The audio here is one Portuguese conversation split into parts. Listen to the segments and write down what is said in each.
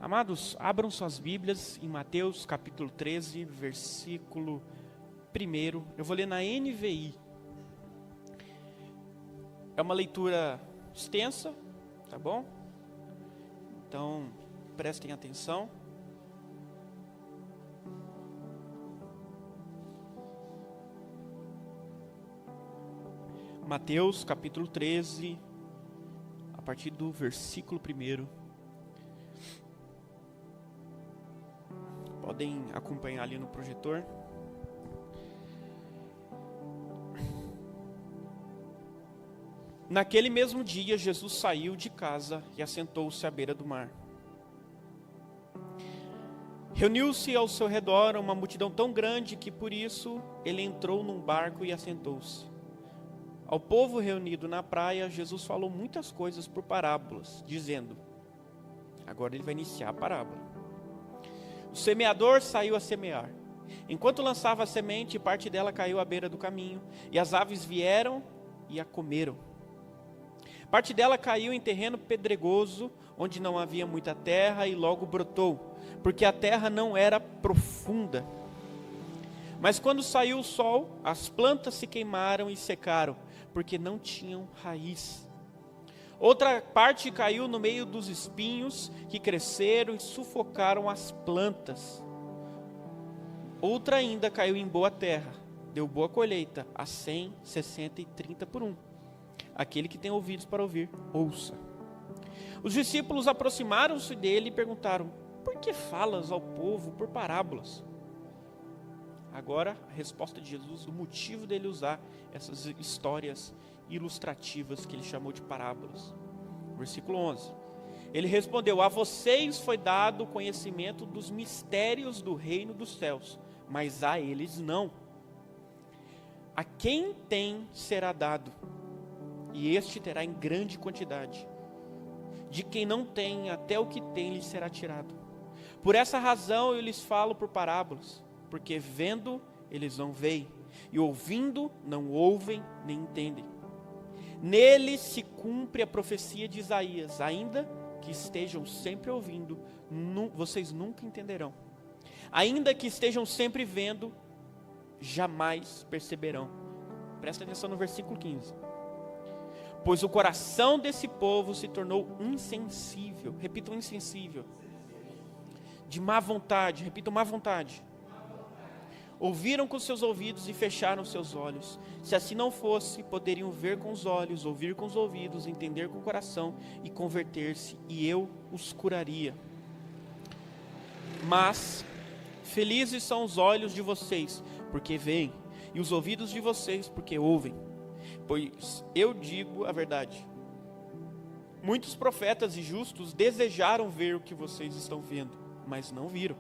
Amados, abram suas Bíblias em Mateus capítulo 13, versículo 1. Eu vou ler na NVI. É uma leitura extensa, tá bom? Então, prestem atenção. Mateus capítulo 13, a partir do versículo 1. Podem acompanhar ali no projetor. Naquele mesmo dia, Jesus saiu de casa e assentou-se à beira do mar. Reuniu-se ao seu redor uma multidão tão grande que, por isso, ele entrou num barco e assentou-se. Ao povo reunido na praia, Jesus falou muitas coisas por parábolas, dizendo... Agora ele vai iniciar a parábola. O semeador saiu a semear. Enquanto lançava a semente, parte dela caiu à beira do caminho, e as aves vieram e a comeram. Parte dela caiu em terreno pedregoso, onde não havia muita terra, e logo brotou, porque a terra não era profunda. Mas quando saiu o sol, as plantas se queimaram e secaram, porque não tinham raiz. Outra parte caiu no meio dos espinhos, que cresceram e sufocaram as plantas. Outra ainda caiu em boa terra, deu boa colheita, a 100, 60 e 30 por 1. Aquele que tem ouvidos para ouvir, ouça. Os discípulos aproximaram-se dele e perguntaram: por que falas ao povo por parábolas? Agora, a resposta de Jesus, o motivo dele usar essas histórias ilustrativas que ele chamou de parábolas. Versículo 11. Ele respondeu: a vocês foi dado o conhecimento dos mistérios do reino dos céus, mas a eles não. A quem tem será dado, e este terá em grande quantidade. De quem não tem, até o que tem lhe será tirado. Por essa razão eu lhes falo por parábolas, porque vendo eles não veem, e ouvindo não ouvem nem entendem. Nele se cumpre a profecia de Isaías: ainda que estejam sempre ouvindo, vocês nunca entenderão. Ainda que estejam sempre vendo, jamais perceberão. Presta atenção no versículo 15. Pois o coração desse povo se tornou insensível. Repitam: insensível. De má vontade. Repitam: má vontade. Ouviram com seus ouvidos e fecharam seus olhos. Se assim não fosse, poderiam ver com os olhos, ouvir com os ouvidos, entender com o coração e converter-se, e eu os curaria. Mas felizes são os olhos de vocês, porque veem, e os ouvidos de vocês, porque ouvem. Pois eu digo a verdade: muitos profetas e justos desejaram ver o que vocês estão vendo, mas não viram.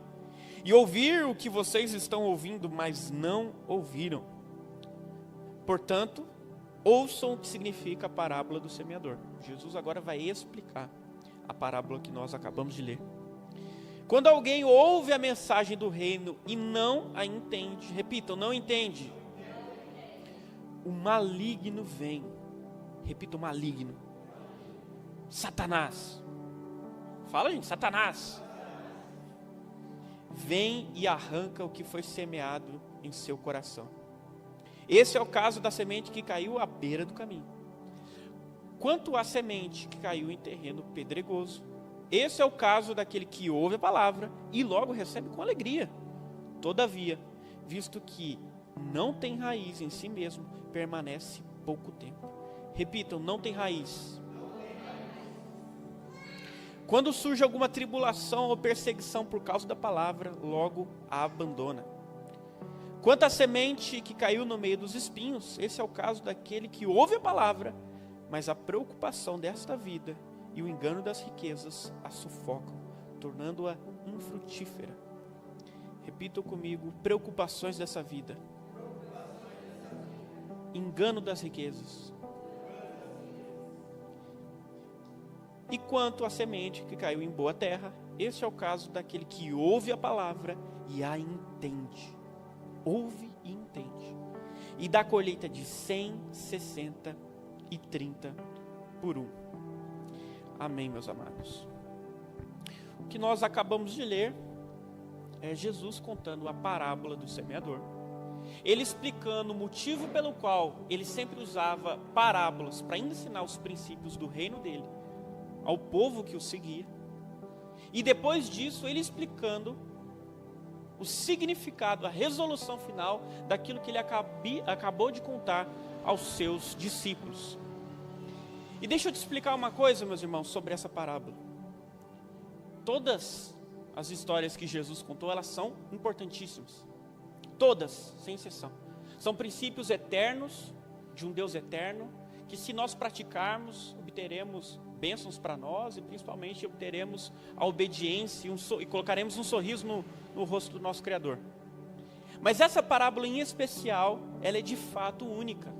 E ouvir o que vocês estão ouvindo, mas não ouviram. Portanto, ouçam o que significa a parábola do semeador. Jesus agora vai explicar a parábola que nós acabamos de ler. Quando alguém ouve a mensagem do reino e não a entende, repitam: não entende, o maligno vem. Repita: o maligno. Satanás. Fala, gente. Satanás. Vem e arranca o que foi semeado em seu coração. Esse é o caso da semente que caiu à beira do caminho. Quanto à semente que caiu em terreno pedregoso, esse é o caso daquele que ouve a palavra e logo recebe com alegria. Todavia, visto que não tem raiz em si mesmo, permanece pouco tempo. Repitam: não tem raiz. Quando surge alguma tribulação ou perseguição por causa da palavra, logo a abandona. Quanto à semente que caiu no meio dos espinhos, esse é o caso daquele que ouve a palavra, mas a preocupação desta vida e o engano das riquezas a sufocam, tornando-a infrutífera. Repitam comigo: preocupações dessa vida, engano das riquezas. E quanto à semente que caiu em boa terra, esse é o caso daquele que ouve a palavra e a entende. Ouve e entende. E dá colheita de 100, 60 e 30 por 1. Amém, meus amados. que nós acabamos de ler é Jesus contando a parábola do semeador. Ele explicando o motivo pelo qual ele sempre usava parábolas para ensinar os princípios do reino dele ao povo que o seguia. E depois disso, ele explicando o significado, a resolução final daquilo que ele acabou de contar aos seus discípulos. E deixa eu te explicar uma coisa, meus irmãos, sobre essa parábola. Todas as histórias que Jesus contou, elas são importantíssimas. Todas, sem exceção. São princípios eternos, de um Deus eterno, que se nós praticarmos, obteremos bênçãos para nós e principalmente obteremos a obediência e colocaremos um sorriso no rosto do nosso Criador. Mas essa parábola em especial, ela é de fato única.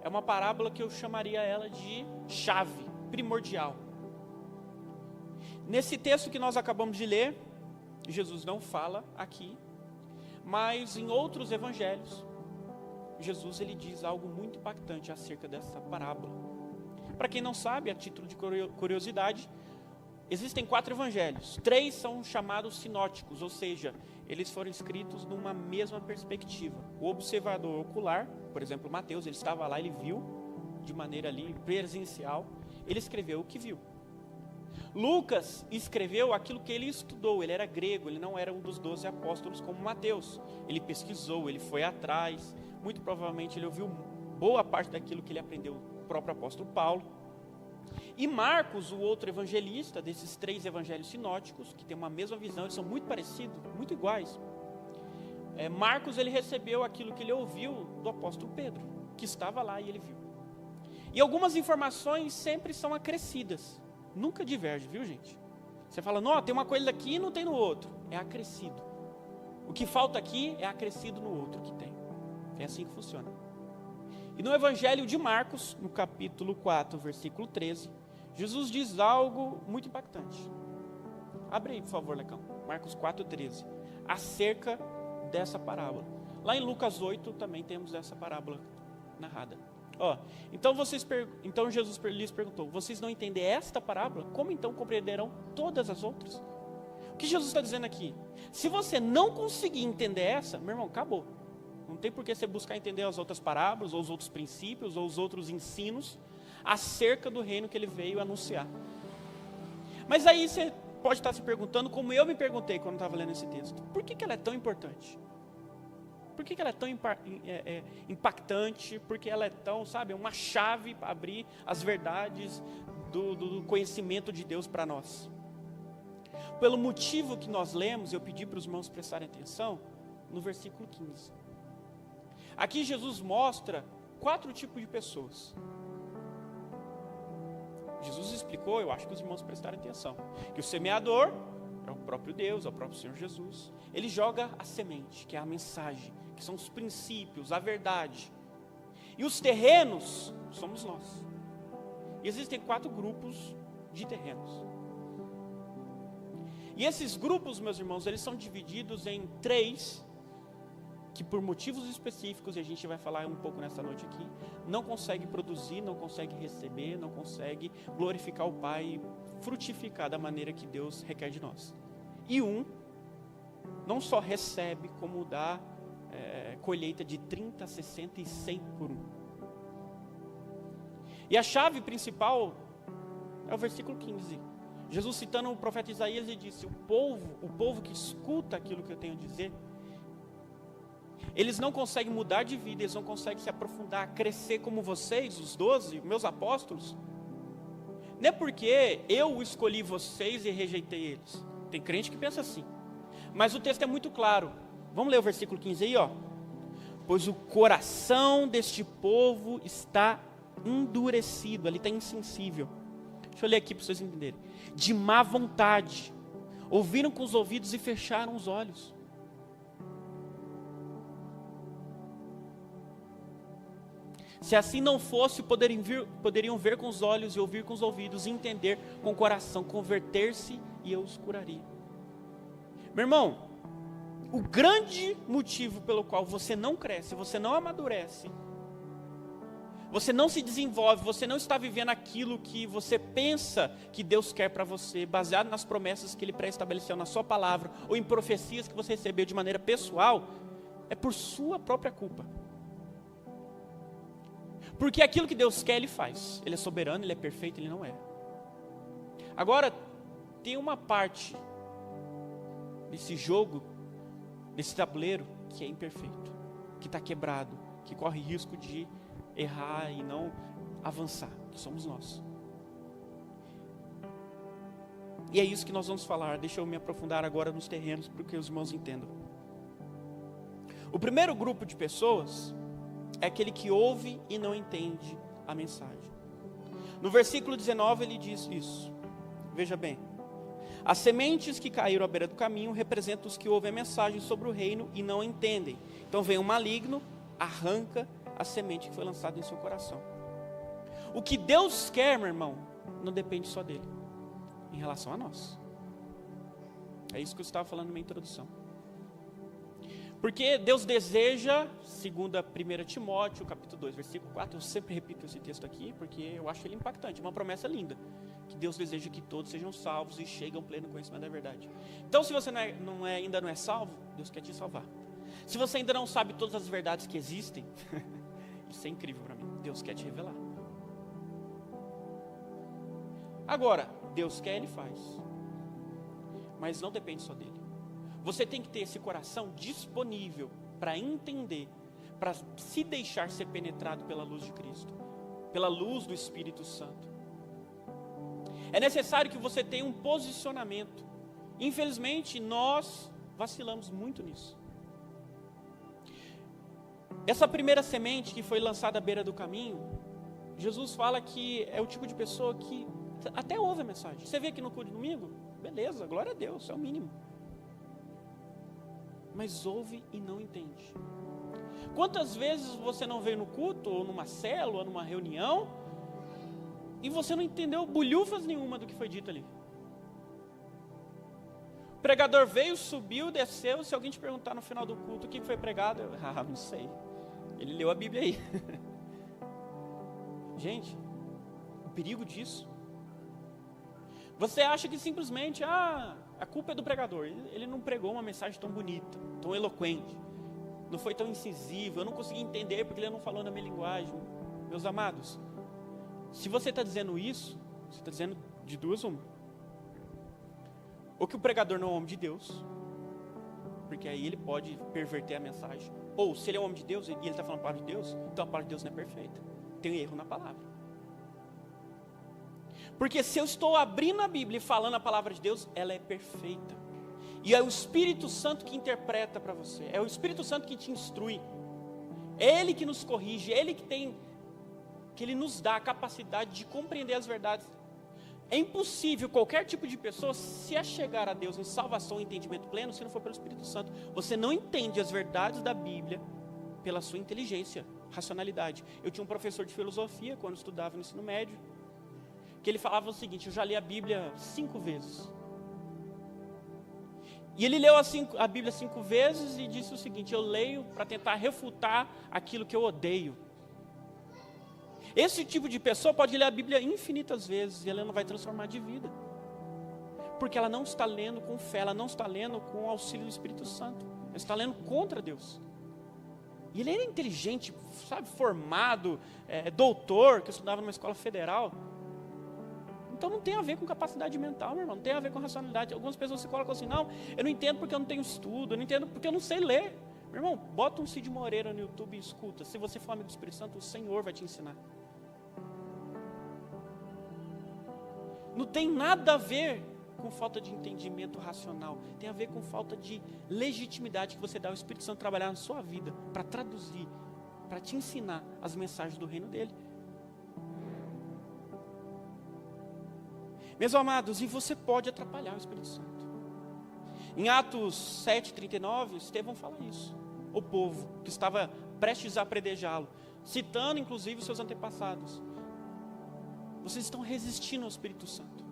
É uma parábola que eu chamaria ela de chave, primordial. Nesse texto que nós acabamos de ler, Jesus não fala aqui, mas em outros evangelhos, Jesus ele diz algo muito impactante acerca dessa parábola. Para quem não sabe, a título de curiosidade, existem 4 evangelhos. 3 são chamados sinóticos, ou seja, eles foram escritos numa mesma perspectiva. O observador ocular, por exemplo, Mateus, ele estava lá, ele viu de maneira ali presencial, ele escreveu o que viu. Lucas escreveu aquilo que ele estudou, ele era grego, ele não era um dos 12 apóstolos como Mateus. Ele pesquisou, ele foi atrás, muito provavelmente ele ouviu boa parte daquilo que ele aprendeu do próprio apóstolo Paulo. E Marcos, o outro evangelista, desses 3 evangelhos sinóticos, que tem uma mesma visão, eles são muito parecidos, muito iguais. Marcos, ele recebeu aquilo que ele ouviu do apóstolo Pedro, que estava lá e ele viu. E algumas informações sempre são acrescidas, nunca diverge, viu gente? Você fala, não, tem uma coisa aqui e não tem no outro. É acrescido. O que falta aqui é acrescido no outro que tem. É assim que funciona. E no Evangelho de Marcos, no capítulo 4, versículo 13, Jesus diz algo muito impactante. Abre aí, por favor, Lecão. Marcos 4, 13. Acerca dessa parábola. Lá em Lucas 8 também temos essa parábola narrada. Então Jesus lhes perguntou, vocês não entendem esta parábola? Como então compreenderão todas as outras? O que Jesus está dizendo aqui? Se você não conseguir entender essa, meu irmão, acabou. Não tem por que você buscar entender as outras parábolas, ou os outros princípios, ou os outros ensinos acerca do reino que ele veio anunciar. Mas aí você pode estar se perguntando, como eu me perguntei quando estava lendo esse texto, por que ela é tão importante? Por que ela é tão impactante? Porque ela é tão, uma chave para abrir as verdades do conhecimento de Deus para nós. Pelo motivo que nós lemos, eu pedi para os irmãos prestarem atenção, no versículo 15. Aqui Jesus mostra 4 tipos de pessoas. Jesus explicou, eu acho que os irmãos prestarem atenção, que o semeador é o próprio Deus, é o próprio Senhor Jesus. Ele joga a semente, que é a mensagem, que são os princípios, a verdade. E os terrenos somos nós. E existem 4 grupos de terrenos. E esses grupos, meus irmãos, eles são divididos em 3, que por motivos específicos, e a gente vai falar um pouco nessa noite aqui, não consegue produzir, não consegue receber, não consegue glorificar o Pai e frutificar da maneira que Deus requer de nós. E não só recebe, como dá colheita de 30, 60 e 100 por 1. E a chave principal é o versículo 15. Jesus citando o profeta Isaías, ele disse, o povo que escuta aquilo que eu tenho a dizer, eles não conseguem mudar de vida, eles não conseguem se aprofundar, crescer como vocês, os 12, meus apóstolos. Não é porque eu escolhi vocês e rejeitei eles. Tem crente que pensa assim. Mas o texto é muito claro. Vamos ler o versículo 15 aí, ó. Pois o coração deste povo está endurecido, ali está insensível. Deixa eu ler aqui para vocês entenderem. De má vontade, ouviram com os ouvidos e fecharam os olhos. Se assim não fosse, poderiam ver com os olhos e ouvir com os ouvidos, e entender com o coração, converter-se e eu os curaria. Meu irmão, o grande motivo pelo qual você não cresce, você não amadurece, Você não se desenvolve, você não está vivendo aquilo que você pensa que Deus quer para você, baseado nas promessas que Ele pré-estabeleceu na sua palavra, ou em profecias que você recebeu de maneira pessoal, é por sua própria culpa. Porque aquilo que Deus quer, Ele faz. Ele é soberano, Ele é perfeito, Ele não é. Agora, tem uma parte desse jogo, desse tabuleiro, que é imperfeito, que está quebrado, que corre risco de errar e não avançar, que somos nós. E é isso que nós vamos falar. Deixa eu me aprofundar agora nos terrenos, para que os irmãos entendam. O primeiro grupo de pessoas é aquele que ouve e não entende a mensagem. No versículo 19 ele diz isso. Veja bem. As sementes que caíram à beira do caminho representam os que ouvem a mensagem sobre o reino e não entendem. Então vem um maligno, arranca a semente que foi lançada em seu coração. O que Deus quer, meu irmão, não depende só dele, em relação a nós. É isso que eu estava falando na minha introdução. Porque Deus deseja, segundo 1 Timóteo, capítulo 2, versículo 4, eu sempre repito esse texto aqui, porque eu acho ele impactante, uma promessa linda, que Deus deseja que todos sejam salvos e cheguem ao pleno conhecimento da verdade. Então, se você ainda não é salvo, Deus quer te salvar. Se você ainda não sabe todas as verdades que existem, isso é incrível para mim, Deus quer te revelar. Agora, Deus quer, Ele faz, mas não depende só dele. Você tem que ter esse coração disponível para entender, para se deixar ser penetrado pela luz de Cristo, pela luz do Espírito Santo. É necessário que você tenha um posicionamento. Infelizmente, nós vacilamos muito nisso. Essa primeira semente que foi lançada à beira do caminho, Jesus fala que é o tipo de pessoa que até ouve a mensagem. Você vê aqui no culto de domingo? Beleza, glória a Deus, é o mínimo. Mas ouve e não entende. Quantas vezes você não veio no culto, ou numa célula, ou numa reunião, e você não entendeu bolhufas nenhuma do que foi dito ali? O pregador veio, subiu, desceu. Se alguém te perguntar no final do culto o que foi pregado, eu não sei. Ele leu a Bíblia aí. Gente, o perigo disso. Você acha que simplesmente, a culpa é do pregador. Ele não pregou uma mensagem tão bonita, tão eloquente, não foi tão incisivo, eu não consegui entender porque ele não falou na minha linguagem. Meus amados, se você está dizendo isso, você está dizendo de duas uma. Ou que o pregador não é um homem de Deus, porque aí ele pode perverter a mensagem. Ou se ele é um homem de Deus e ele está falando a palavra de Deus, então a palavra de Deus não é perfeita. Tem um erro na palavra. Porque se eu estou abrindo a Bíblia e falando a palavra de Deus, ela é perfeita. E é o Espírito Santo que interpreta para você. É o Espírito Santo que te instrui. É Ele que nos corrige. É Ele que Ele nos dá a capacidade de compreender as verdades. É impossível qualquer tipo de pessoa se achegar a Deus em salvação e entendimento pleno se não for pelo Espírito Santo. Você não entende as verdades da Bíblia pela sua inteligência, racionalidade. Eu tinha um professor de filosofia quando estudava no ensino médio, que ele falava o seguinte: eu já li a Bíblia 5 vezes. E ele leu a Bíblia 5 vezes e disse o seguinte: eu leio para tentar refutar aquilo que eu odeio. Esse tipo de pessoa pode ler a Bíblia infinitas vezes e ela não vai transformar de vida. Porque ela não está lendo com fé, ela não está lendo com o auxílio do Espírito Santo. Ela está lendo contra Deus. E ele era inteligente, sabe, formado, doutor, que eu estudava numa escola federal. Então não tem a ver com capacidade mental, meu irmão, não tem a ver com racionalidade. Algumas pessoas se colocam assim: não, eu não entendo porque eu não tenho estudo, eu não entendo porque eu não sei ler. Meu irmão, bota um Cid Moreira no YouTube e escuta. Se você for amigo do Espírito Santo, o Senhor vai te ensinar. Não tem nada a ver com falta de entendimento racional. Tem a ver com falta de legitimidade que você dá ao Espírito Santo trabalhar na sua vida, para traduzir, para te ensinar as mensagens do reino dele. Meus amados, e você pode atrapalhar o Espírito Santo. Em Atos 7:39, Estevão fala isso. O povo que estava prestes a apredejá-lo, citando inclusive os seus antepassados. Vocês estão resistindo ao Espírito Santo.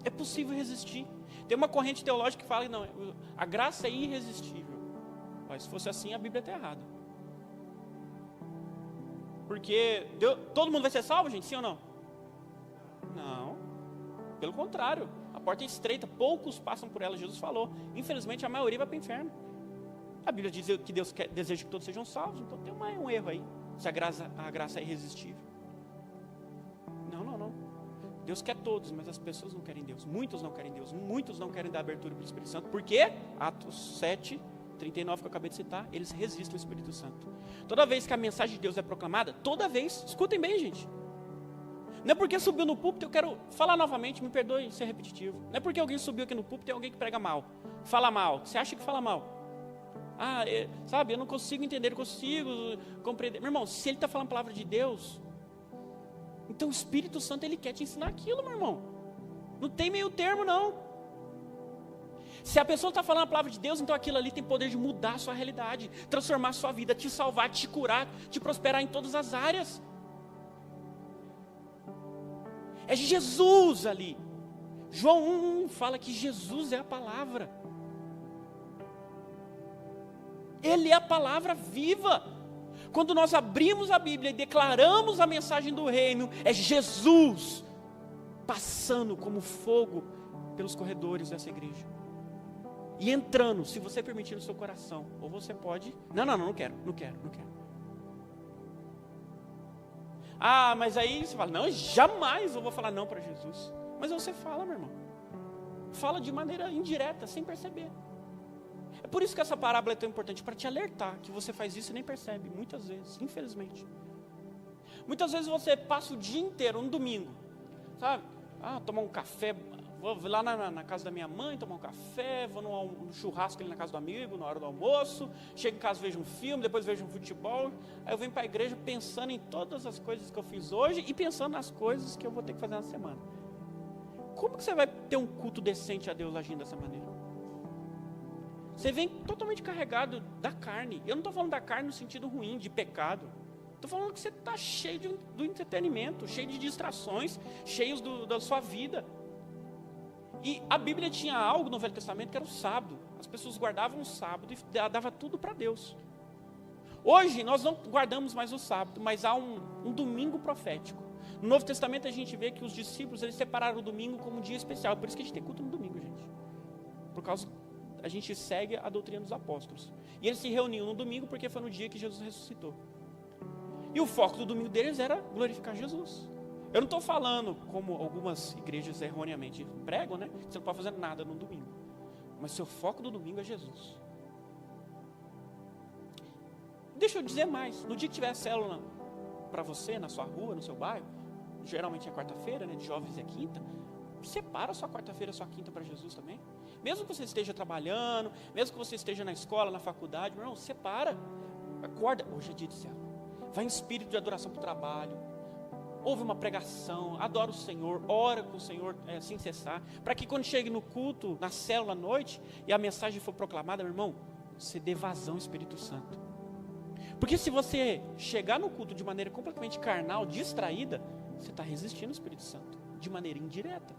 É possível resistir. Tem uma corrente teológica que fala que não, a graça é irresistível. Mas se fosse assim, a Bíblia está errada. porque todo mundo vai ser salvo, gente? Sim ou não? Não. Pelo contrário. A porta é estreita, poucos passam por ela. Jesus falou. Infelizmente, a maioria vai para o inferno. A Bíblia diz que Deus deseja que todos sejam salvos. Então tem um erro aí. Se a graça é irresistível. Não. Deus quer todos, mas as pessoas não querem Deus. Muitos não querem Deus. Muitos não querem dar abertura para o Espírito Santo. Por quê? Atos 7, 39 que eu acabei de citar, eles resistem ao Espírito Santo. Toda vez que a mensagem de Deus é proclamada, toda vez, escutem bem, gente. Não é porque subiu no púlpito, eu quero falar novamente, me perdoe ser repetitivo. Não é porque alguém subiu aqui no púlpito, tem alguém que prega mal, fala mal. Você acha que fala mal? Sabe, eu não consigo entender, eu consigo compreender. Meu irmão, se ele está falando a palavra de Deus, então o Espírito Santo, ele quer te ensinar aquilo, meu irmão. Não tem meio termo, não. Se a pessoa está falando a palavra de Deus, então aquilo ali tem poder de mudar a sua realidade, transformar a sua vida, te salvar, te curar, te prosperar em todas as áreas. É Jesus ali. João 1 fala que Jesus é a palavra. Ele é a palavra viva. Quando nós abrimos a Bíblia e declaramos a mensagem do reino, é Jesus passando como fogo pelos corredores dessa igreja. E entrando, se você permitir, no seu coração. Ou você pode... Não quero. Mas aí você fala, não, jamais eu vou falar não para Jesus. Mas você fala, meu irmão. Fala de maneira indireta, sem perceber. É por isso que essa parábola é tão importante, para te alertar que você faz isso e nem percebe, muitas vezes, infelizmente. Muitas vezes você passa o dia inteiro, um domingo, sabe? Tomar um café, vou lá na casa da minha mãe tomar um café, vou no churrasco ali na casa do amigo, na hora do almoço, chego em casa, vejo um filme, depois vejo um futebol, aí eu venho para a igreja pensando em todas as coisas que eu fiz hoje e pensando nas coisas que eu vou ter que fazer na semana. Como que você vai ter um culto decente a Deus agindo dessa maneira? Você vem totalmente carregado da carne. Eu não estou falando da carne no sentido ruim, de pecado. Estou falando que você está cheio do entretenimento, cheio de distrações, cheio da sua vida. E a Bíblia tinha algo no Velho Testamento que era o sábado. As pessoas guardavam o sábado e davam tudo para Deus. Hoje nós não guardamos mais o sábado, mas há um domingo profético. No Novo Testamento a gente vê que os discípulos, eles separaram o domingo como um dia especial. Por isso que a gente tem culto no domingo, gente. Por causa a gente segue a doutrina dos apóstolos. E eles se reuniam no domingo porque foi no dia que Jesus ressuscitou. E o foco do domingo deles era glorificar Jesus. Eu não estou falando, como algumas igrejas erroneamente pregam, né? Você não pode fazer nada no domingo. Mas seu foco do domingo é Jesus. Deixa eu dizer mais. No dia que tiver célula para você, na sua rua, no seu bairro, geralmente é quarta-feira, né? De jovens é quinta. Separa a sua quarta-feira, a sua quinta para Jesus também. Mesmo que você esteja trabalhando, mesmo que você esteja na escola, na faculdade, meu irmão, separa. Acorda, hoje é dia de célula. Vai em espírito de adoração para o trabalho. Ouve uma pregação, adora o Senhor, ora com o Senhor sem cessar. Para que quando chegue no culto, na célula à noite, e a mensagem for proclamada, meu irmão, você dê vazão ao Espírito Santo. Porque se você chegar no culto de maneira completamente carnal, distraída, você está resistindo ao Espírito Santo, de maneira indireta.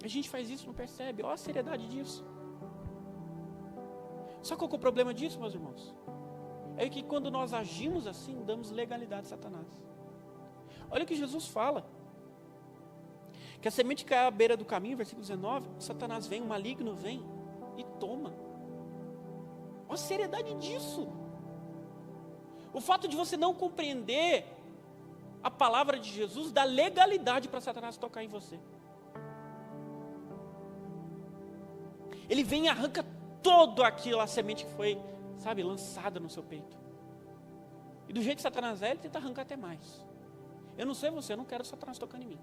A gente faz isso, não percebe. Olha a seriedade disso. Só qual que é o problema disso, meus irmãos? É que quando nós agimos assim, damos legalidade a Satanás. Olha o que Jesus fala. Que a semente cai à beira do caminho, versículo 19, Satanás vem, o maligno vem e toma. Olha a seriedade disso. O fato de você não compreender a palavra de Jesus dá legalidade para Satanás tocar em você. Ele vem e arranca todo aquilo, a semente que foi, lançada no seu peito. E do jeito que Satanás é, ele tenta arrancar até mais. Eu não sei você, eu não quero Satanás tocando em mim.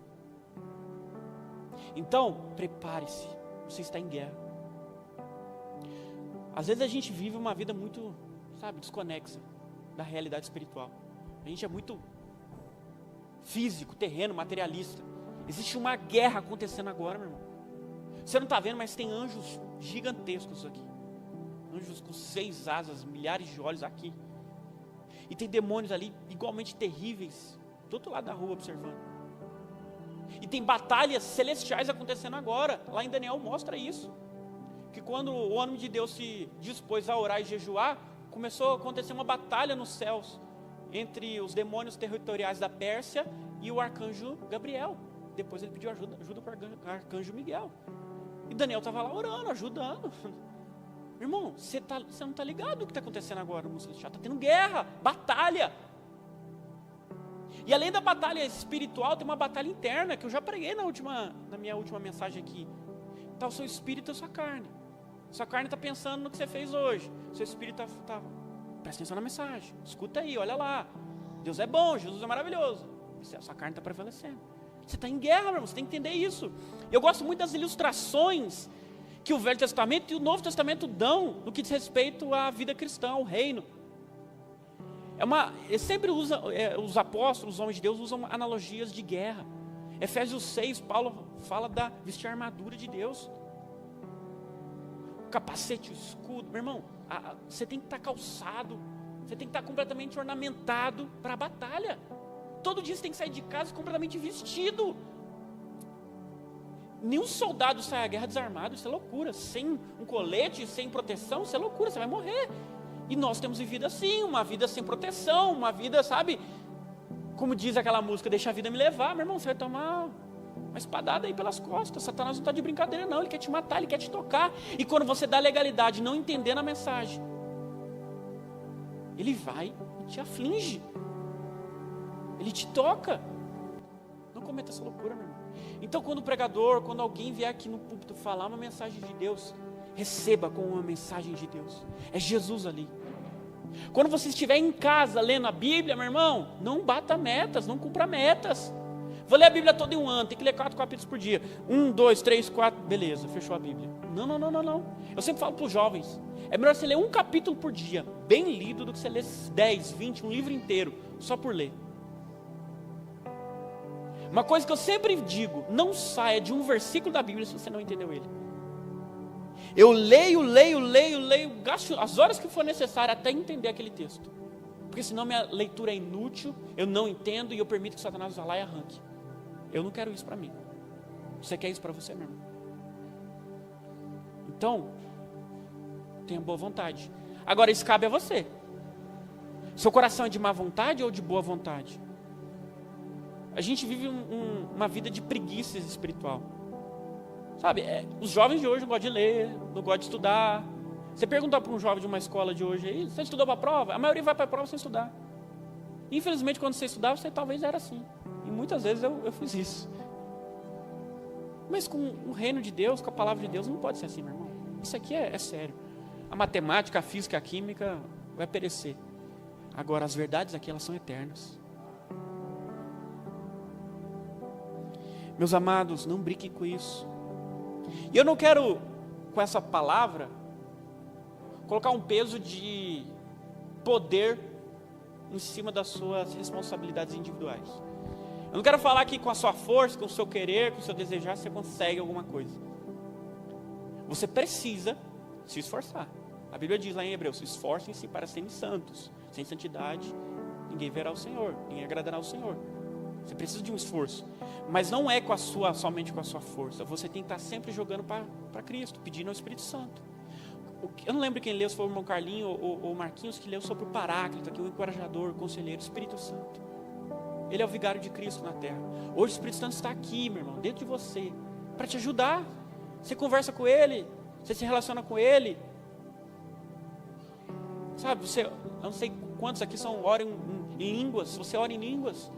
Então, prepare-se, você está em guerra. Às vezes a gente vive uma vida muito, desconexa da realidade espiritual. A gente é muito físico, terreno, materialista. Existe uma guerra acontecendo agora, meu irmão. Você não está vendo, mas tem anjos gigantescos aqui. Anjos com 6 asas, milhares de olhos aqui. E tem demônios ali igualmente terríveis, do outro lado da rua observando. E tem batalhas celestiais acontecendo agora. Lá em Daniel mostra isso. Que quando o homem de Deus se dispôs a orar e jejuar, começou a acontecer uma batalha nos céus entre os demônios territoriais da Pérsia e o arcanjo Gabriel. Depois ele pediu ajuda para o arcanjo Miguel. E Daniel estava lá orando, ajudando. Irmão, você não está ligado o que está acontecendo agora? Já está tendo guerra, batalha. E além da batalha espiritual, tem uma batalha interna, que eu já preguei na minha última mensagem aqui. Está o seu espírito e a sua carne. Sua carne está pensando no que você fez hoje. Seu espírito está presta atenção na mensagem. Escuta aí, olha lá. Deus é bom, Jesus é maravilhoso. A sua carne está prevalecendo. Você está em guerra, meu irmão, você tem que entender isso. Eu gosto muito das ilustrações que o Velho Testamento e o Novo Testamento dão no que diz respeito à vida cristã, ao reino. Sempre os apóstolos, os homens de Deus, usam analogias de guerra. Efésios 6, Paulo fala da vestir a armadura de Deus. O capacete, o escudo. Meu irmão, você tem que estar calçado, você tem que estar completamente ornamentado para a batalha. Todo dia você tem que sair de casa completamente vestido. Nenhum soldado sai à guerra desarmado, isso é loucura. Sem um colete, sem proteção, isso é loucura, você vai morrer. E nós temos vivido assim, uma vida sem proteção, uma vida, sabe, como diz aquela música, deixa a vida me levar. Meu irmão, você vai tomar uma espadada aí pelas costas. Satanás não está de brincadeira não, ele quer te matar, ele quer te tocar. E quando você dá legalidade, não entendendo a mensagem, ele vai e te aflige, ele te toca. Não cometa essa loucura, meu irmão. Então quando o pregador, quando alguém vier aqui no púlpito falar uma mensagem de Deus, receba como uma mensagem de Deus. É Jesus ali. Quando você estiver em casa lendo a Bíblia, meu irmão, não bata metas, não cumpra metas. Vou ler a Bíblia toda em um ano, tem que ler 4 capítulos por dia. 1, 2, 3, 4, beleza, fechou a Bíblia. Não. Eu sempre falo para os jovens, é melhor você ler 1 capítulo por dia, bem lido, do que você ler 10, 20, um livro inteiro, só por ler. Uma coisa que eu sempre digo, não saia de um versículo da Bíblia se você não entendeu ele. Eu leio, gasto as horas que for necessário até entender aquele texto. Porque senão minha leitura é inútil, eu não entendo e eu permito que Satanás vá lá e arranque. Eu não quero isso para mim. Você quer isso para você, meu irmão? Então, tenha boa vontade. Agora, isso cabe a você. Seu coração é de má vontade ou de boa vontade? A gente vive uma vida de preguiça espiritual. Sabe, os jovens de hoje não gostam de ler, não gostam de estudar. Você perguntar para um jovem de uma escola de hoje aí, você estudou para a prova? A maioria vai para a prova sem estudar. Infelizmente, quando você estudava, você talvez era assim. E muitas vezes eu fiz isso. Mas com o reino de Deus, com a palavra de Deus, não pode ser assim, meu irmão. Isso aqui é sério. A matemática, a física, a química vai perecer. Agora, as verdades aqui, elas são eternas. Meus amados, não brinquem com isso. E eu não quero, com essa palavra, colocar um peso de poder em cima das suas responsabilidades individuais. Eu não quero falar que com a sua força, com o seu querer, com o seu desejar, você consegue alguma coisa. Você precisa se esforçar. A Bíblia diz lá em Hebreus, esforcem-se para serem santos. Sem santidade, ninguém verá o Senhor, ninguém agradará ao Senhor. Você precisa de um esforço, mas não é somente com a sua força. Você tem que estar sempre jogando para Cristo, pedindo ao Espírito Santo. Eu não lembro quem leu, se foi o irmão Carlinho ou o Marquinhos, que leu sobre o Paráclito, aqui, o encorajador, o conselheiro, o Espírito Santo. Ele é o vigário de Cristo na terra. Hoje o Espírito Santo está aqui, meu irmão, dentro de você, para te ajudar. Você conversa com Ele, você se relaciona com Ele. Sabe, eu não sei quantos aqui oram em línguas. Se você ora em línguas,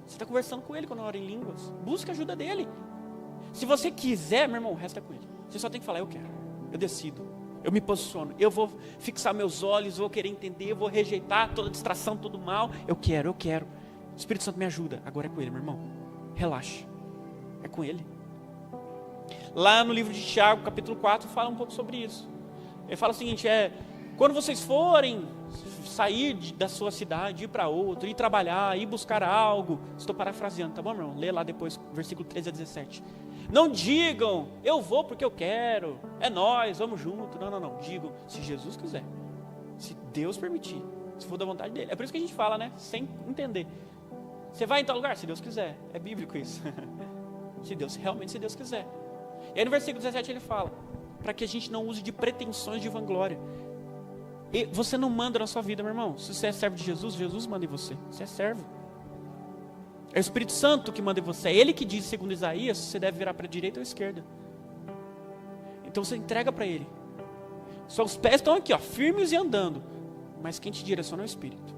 você está conversando com Ele quando ora em línguas. Busca a ajuda dEle. Se você quiser, meu irmão, resta com Ele. Você só tem que falar, eu quero, eu decido, eu me posiciono, eu vou fixar meus olhos, vou querer entender, eu vou rejeitar toda distração, todo mal. Eu quero. O Espírito Santo me ajuda. Agora é com Ele, meu irmão. Relaxa. É com Ele. Lá no livro de Tiago, capítulo 4, fala um pouco sobre isso. Ele fala o seguinte, quando vocês forem sair da sua cidade, ir para outra, ir trabalhar, ir buscar algo, estou parafraseando, tá bom, meu irmão? Lê lá depois, versículo 13 a 17. Não digam, eu vou porque eu quero, é nós, vamos junto. Não. Digam, se Jesus quiser, se Deus permitir, se for da vontade dele. É por isso que a gente fala, né? Sem entender. Você vai em tal lugar? Se Deus quiser. É bíblico isso. Se Deus quiser. E aí no versículo 17 ele fala, para que a gente não use de pretensões de vanglória. E você não manda na sua vida, meu irmão. Se você é servo de Jesus, Jesus manda em você. Você é servo. É o Espírito Santo que manda em você. É Ele que diz, segundo Isaías, se você deve virar para a direita ou a esquerda. Então você entrega para Ele. Seus pés estão aqui, ó, firmes e andando. Mas quem te direciona é o Espírito.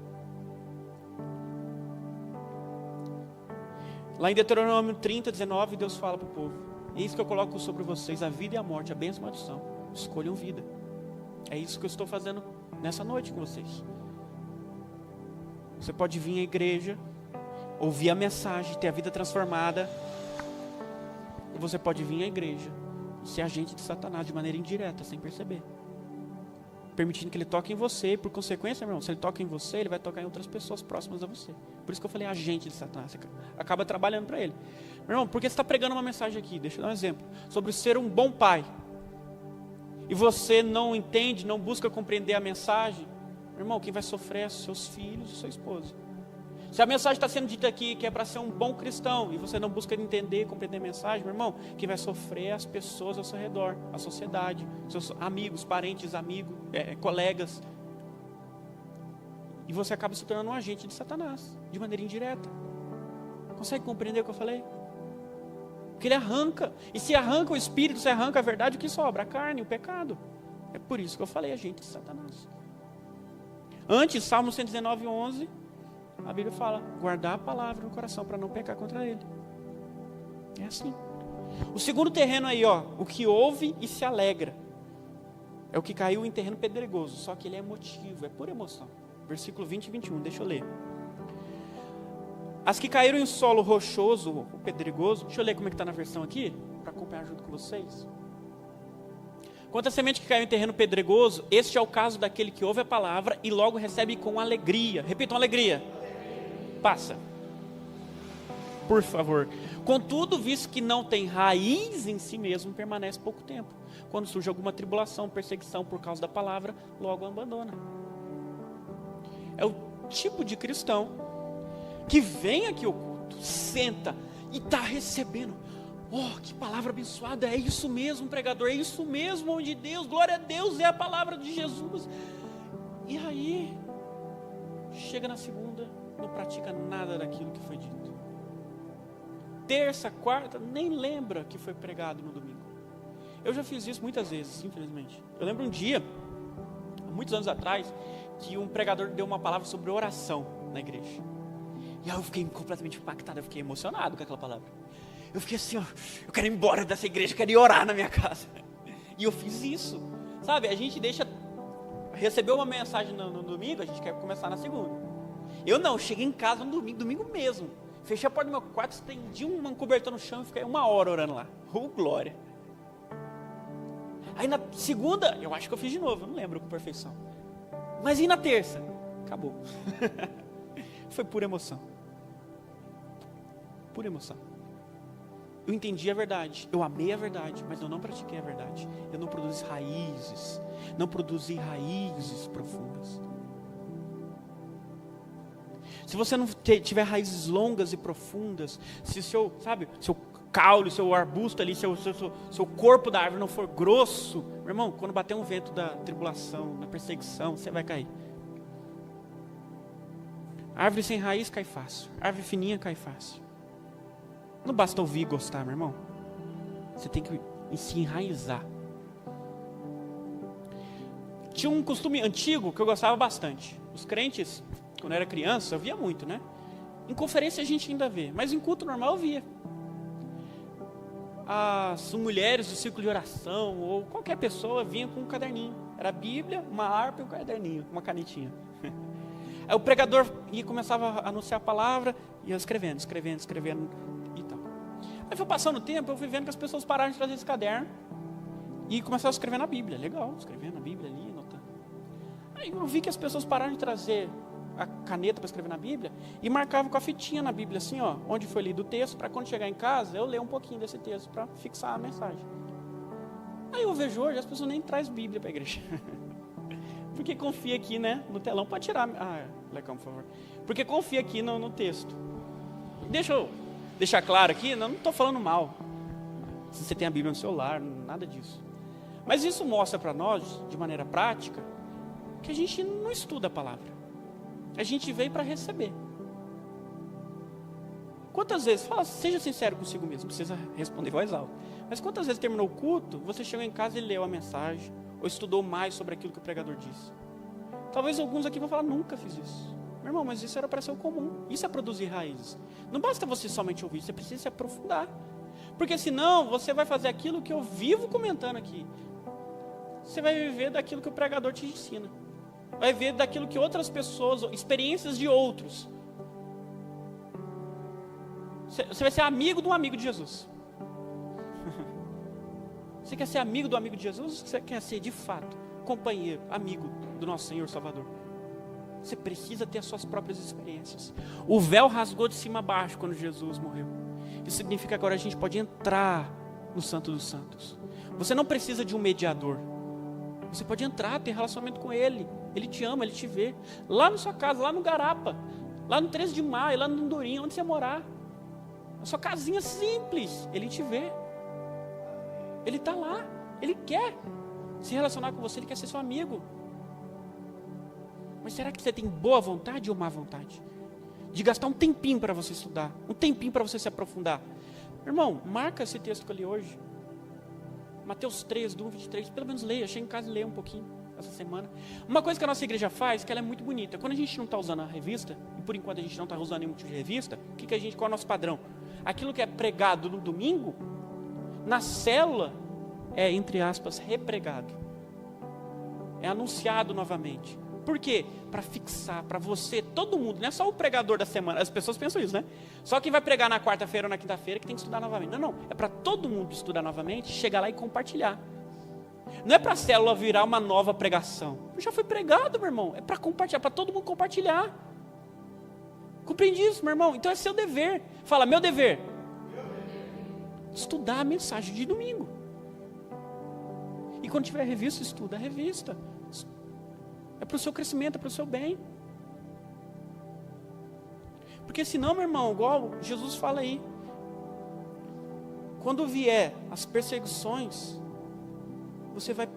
Lá em Deuteronômio 30, 19, Deus fala para o povo: eis que eu coloco sobre vocês a vida e a morte, a bênção e a maldição. Escolham vida. É isso que eu estou fazendo nessa noite com vocês. Você pode vir à igreja, ouvir a mensagem, ter a vida transformada. Ou você pode vir à igreja e ser agente de Satanás de maneira indireta, sem perceber. Permitindo que ele toque em você. E por consequência, meu irmão, se ele toca em você, ele vai tocar em outras pessoas próximas a você. Por isso que eu falei agente de Satanás. Você acaba trabalhando para ele. Meu irmão, porque você está pregando uma mensagem aqui, deixa eu dar um exemplo, sobre ser um bom pai, e você não entende, não busca compreender a mensagem, meu irmão, quem vai sofrer é seus filhos e sua esposa. Se a mensagem está sendo dita aqui que é para ser um bom cristão, e você não busca entender, compreender a mensagem, meu irmão, quem vai sofrer é as pessoas ao seu redor, a sociedade, seus amigos, parentes, colegas. E você acaba se tornando um agente de Satanás, de maneira indireta. Consegue compreender o que eu falei? Porque ele arranca, e se arranca o Espírito, se arranca a verdade, o que sobra? A carne, o pecado. É por isso que eu falei, agente de Satanás. Antes, Salmo 119, 11, a Bíblia fala: guardar a palavra no coração para não pecar contra ele. É assim. O segundo terreno aí, ó, o que ouve e se alegra, é o que caiu em terreno pedregoso, só que ele é emotivo, é pura emoção. Versículo 20 e 21, deixa eu ler. As que caíram em solo rochoso ou pedregoso, deixa eu ler como é que está na versão aqui, para acompanhar junto com vocês. Quanto à semente que caiu em terreno pedregoso, este é o caso daquele que ouve a palavra e logo recebe com alegria. Repitam, alegria. Passa. Por favor. Contudo, visto que não tem raiz em si mesmo, permanece pouco tempo. Quando surge alguma tribulação, perseguição por causa da palavra, logo abandona. É o tipo de cristão que vem aqui ao culto, senta e está recebendo. Oh, que palavra abençoada, é isso mesmo, pregador, é isso mesmo, homem de Deus, glória a Deus, é a palavra de Jesus. E aí, chega na segunda, não pratica nada daquilo que foi dito. Terça, quarta, nem lembra que foi pregado no domingo. Eu já fiz isso muitas vezes, infelizmente. Eu lembro um dia, há muitos anos atrás, que um pregador deu uma palavra sobre oração na igreja. E aí eu fiquei completamente impactado, eu fiquei emocionado com aquela palavra. Eu fiquei assim, ó, eu quero ir embora dessa igreja, eu quero ir orar na minha casa. E eu fiz isso, sabe? A gente recebeu uma mensagem no domingo, a gente quer começar na segunda. Eu não, cheguei em casa no domingo mesmo. Fechei a porta do meu quarto, estendi uma cobertura no chão e fiquei 1 hora orando lá. Oh, glória. Aí na segunda, eu acho que eu fiz de novo, eu não lembro com perfeição. Mas e na terça? Acabou. Foi pura emoção. Pura emoção. Eu entendi a verdade, eu amei a verdade, mas eu não pratiquei a verdade. Eu não produzi raízes, não produzi raízes profundas. Se você não tiver raízes longas e profundas, se seu caule, seu arbusto ali, seu corpo da árvore não for grosso, meu irmão, quando bater um vento da tribulação, da perseguição, você vai cair. Árvore sem raiz cai fácil, árvore fininha cai fácil. Não basta ouvir e gostar, meu irmão. Você tem que se enraizar. Tinha um costume antigo que eu gostava bastante. Os crentes, quando eu era criança, eu via muito, né? Em conferência a gente ainda vê, mas em culto normal eu via. As mulheres do círculo de oração, ou qualquer pessoa, vinha com um caderninho. Era a Bíblia, uma harpa e um caderninho, uma canetinha. Aí o pregador começava a anunciar a palavra, e eu escrevendo e tal. Aí foi passando o tempo, eu fui vendo que as pessoas pararam de trazer esse caderno e começaram a escrever na Bíblia. Legal, escrevendo na Bíblia ali, anotando. Aí eu vi que as pessoas pararam de trazer a caneta para escrever na Bíblia e marcavam com a fitinha na Bíblia, assim, ó, onde foi lido o texto, para quando chegar em casa, eu ler um pouquinho desse texto para fixar a mensagem. Aí eu vejo hoje, as pessoas nem trazem Bíblia para a igreja. Porque confia aqui, né, no telão. Pode tirar. Lecão, por favor. Porque confia aqui no texto. Deixa eu deixar claro aqui, não estou falando mal. Se você tem a Bíblia no celular, nada disso. Mas isso mostra para nós, de maneira prática, que a gente não estuda a palavra. A gente veio para receber. Quantas vezes, fala, seja sincero consigo mesmo, não precisa responder em voz alta. Mas quantas vezes terminou o culto, você chegou em casa e leu a mensagem, ou estudou mais sobre aquilo que o pregador disse? Talvez alguns aqui vão falar, nunca fiz isso. Meu irmão, mas isso era para ser o comum. Isso é produzir raízes. Não basta você somente ouvir, você precisa se aprofundar. Porque senão, você vai fazer aquilo que eu vivo comentando aqui. Você vai viver daquilo que o pregador te ensina. Vai ver daquilo que outras pessoas, experiências de outros. Você vai ser amigo de um amigo de Jesus. Você quer ser amigo do amigo de Jesus? Ou você quer ser, de fato, companheiro, amigo do nosso Senhor Salvador? Você precisa ter as suas próprias experiências. O véu rasgou de cima a baixo quando Jesus morreu. Isso significa que agora a gente pode entrar no Santo dos Santos. Você não precisa de um mediador. Você pode entrar, ter relacionamento com Ele. Ele te ama, Ele te vê. Lá na sua casa, lá no Garapa, lá no 13 de Maio, lá no Andorinha, onde você morar. A sua casinha simples, Ele te vê. Ele está lá, Ele quer se relacionar com você, Ele quer ser seu amigo. Mas será que você tem boa vontade ou má vontade? De gastar um tempinho para você estudar, um tempinho para você se aprofundar. Irmão, marca esse texto que eu li hoje. Mateus 3, do 1, 23, pelo menos leia, chega em casa e leia um pouquinho essa semana. Uma coisa que a nossa igreja faz, que ela é muito bonita, quando a gente não está usando a revista, e por enquanto a gente não está usando nenhum tipo de revista, qual é o nosso padrão? Aquilo que é pregado no domingo, na célula, é, entre aspas, repregado. É anunciado novamente. Por quê? Para fixar, para você, todo mundo, não é só o pregador da semana, as pessoas pensam isso, né? Só quem vai pregar na quarta-feira ou na quinta-feira que tem que estudar novamente. Não, é para todo mundo estudar novamente, chegar lá e compartilhar. Não é para a célula virar uma nova pregação. Já foi pregado, meu irmão, é para compartilhar, para todo mundo compartilhar. Compreende isso, meu irmão? Então é seu dever. Fala, meu dever. Estudar a mensagem de domingo. E quando tiver revista, estuda a revista. É para o seu crescimento, é para o seu bem. Porque senão, meu irmão, igual Jesus fala aí, quando vier as perseguições, você vai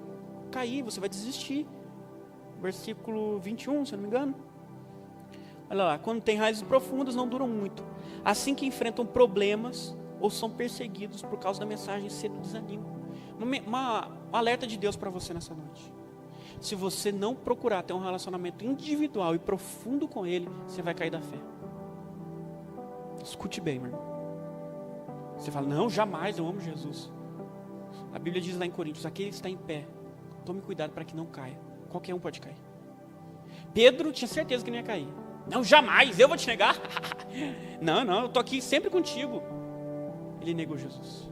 cair, você vai desistir. Versículo 21, se eu não me engano. Olha lá, quando tem raízes profundas, não duram muito. Assim que enfrentam problemas ou são perseguidos por causa da mensagem, cedo desanimam. Um alerta de Deus para você nessa noite. Se você não procurar ter um relacionamento individual e profundo com Ele, você vai cair da fé. Escute bem, meu irmão. Você fala, não, jamais, eu amo Jesus. A Bíblia diz lá em Coríntios, aquele que está em pé, tome cuidado para que não caia. Qualquer um pode cair. Pedro tinha certeza que não ia cair. Não, jamais, eu vou te negar. Não, eu estou aqui sempre contigo. Ele negou Jesus.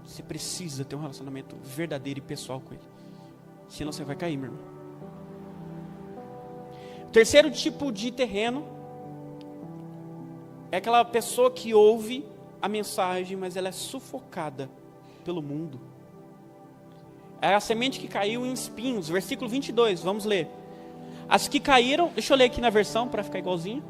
Você precisa ter um relacionamento verdadeiro e pessoal com Ele. Senão você vai cair, meu irmão. O terceiro tipo de terreno é aquela pessoa que ouve a mensagem, mas ela é sufocada pelo mundo. É a semente que caiu em espinhos. Versículo 22, vamos ler. As que caíram, deixa eu ler aqui na versão para ficar igualzinho.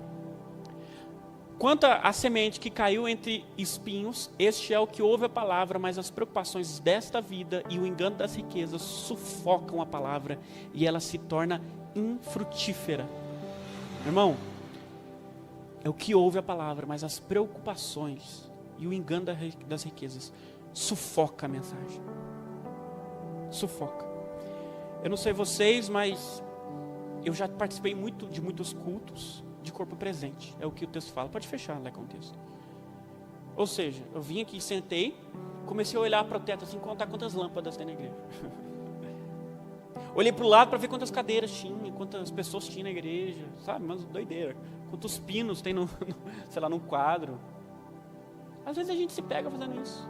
Quanto à semente que caiu entre espinhos, este é o que ouve a palavra, mas as preocupações desta vida e o engano das riquezas sufocam a palavra e ela se torna infrutífera. Irmão, é o que ouve a palavra, mas as preocupações e o engano das riquezas sufoca a mensagem. Sufoca. Eu não sei vocês, mas eu já participei de muitos cultos de corpo presente, é o que o texto fala. Pode fechar lá com o texto. Ou seja, eu vim aqui, sentei, comecei a olhar para o teto assim, contar quantas lâmpadas tem na igreja. Olhei para o lado para ver quantas cadeiras tinha, quantas pessoas tinha na igreja, sabe, mas doideira. Quantos pinos tem sei lá, num quadro. Às vezes a gente se pega fazendo isso.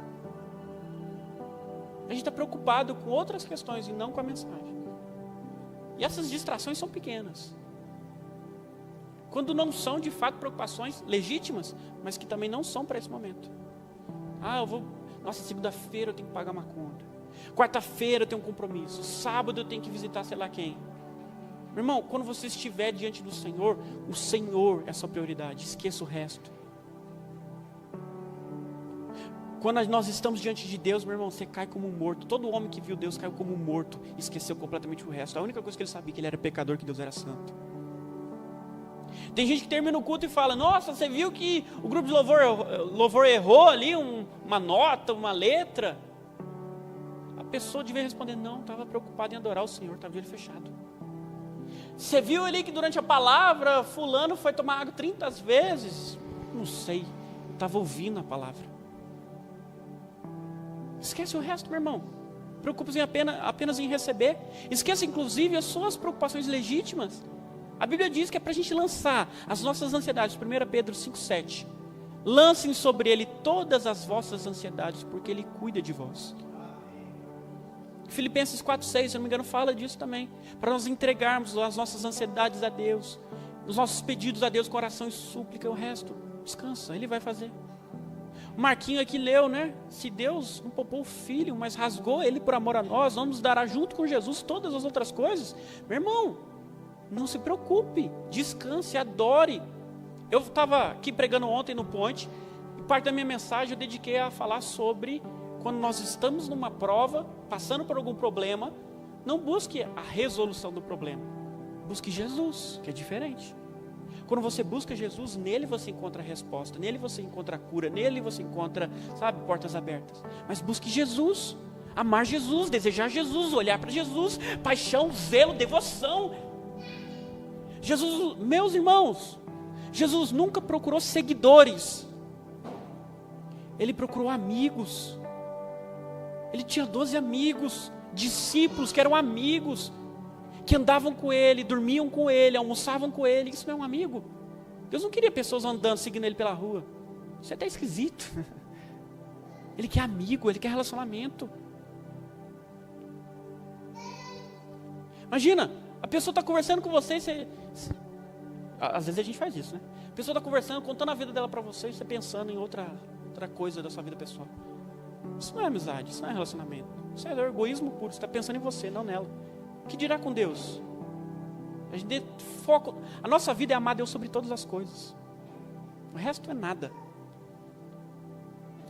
A gente está preocupado com outras questões e não com a mensagem. E essas distrações são pequenas. Quando não são de fato preocupações legítimas, mas que também não são para esse momento. Nossa, segunda-feira eu tenho que pagar uma conta. Quarta-feira eu tenho um compromisso. Sábado eu tenho que visitar sei lá quem. Meu irmão, quando você estiver diante do Senhor, o Senhor é a sua prioridade. Esqueça o resto. Quando nós estamos diante de Deus, meu irmão, você cai como morto. Todo homem que viu Deus caiu como morto, esqueceu completamente o resto. A única coisa que ele sabia é que ele era pecador, que Deus era santo. Tem gente que termina o culto e fala: nossa, você viu que o grupo de louvor errou ali uma nota, uma letra? A pessoa devia responder: não, estava preocupado em adorar o Senhor, estava de olho fechado. Você viu ali que durante a palavra fulano foi tomar água 30 vezes? Não sei, estava ouvindo a palavra. Esquece o resto, meu irmão. Preocupe-se apenas em receber. Esqueça inclusive as suas preocupações legítimas. A Bíblia diz que é para a gente lançar as nossas ansiedades. 1 Pedro 5,7. Lancem sobre ele todas as vossas ansiedades, porque ele cuida de vós. Filipenses 4,6, se não me engano, fala disso também. Para nós entregarmos as nossas ansiedades a Deus, os nossos pedidos a Deus com oração e súplica. O resto, descansa, Ele vai fazer. O Marquinho aqui leu, né? Se Deus não poupou o Filho, mas rasgou Ele por amor a nós, não nos dará junto com Jesus todas as outras coisas. Meu irmão, não se preocupe, descanse, adore. Eu estava aqui pregando ontem no Ponte, e parte da minha mensagem eu dediquei a falar sobre quando nós estamos numa prova, passando por algum problema, não busque a resolução do problema, busque Jesus, que é diferente. Quando você busca Jesus, nele você encontra a resposta, nele você encontra a cura, nele você encontra, portas abertas. Mas busque Jesus, amar Jesus, desejar Jesus, olhar para Jesus, paixão, zelo, devoção. Jesus, meus irmãos, Jesus nunca procurou seguidores, Ele procurou amigos. Ele tinha 12 amigos, discípulos que eram amigos, que andavam com Ele, dormiam com Ele, almoçavam com Ele. Isso não é um amigo. Deus não queria pessoas andando, seguindo Ele pela rua. Isso é até esquisito. Ele quer amigo, Ele quer relacionamento. Imagina, a pessoa está conversando com você, às vezes a gente faz isso, né? A pessoa está conversando, contando a vida dela para você, e você pensando em outra coisa da sua vida pessoal. Isso não é amizade, isso não é relacionamento. Isso é egoísmo puro, você está pensando em você, não nela. O que dirá com Deus? A gente foca. A nossa vida é amar Deus sobre todas as coisas. O resto é nada.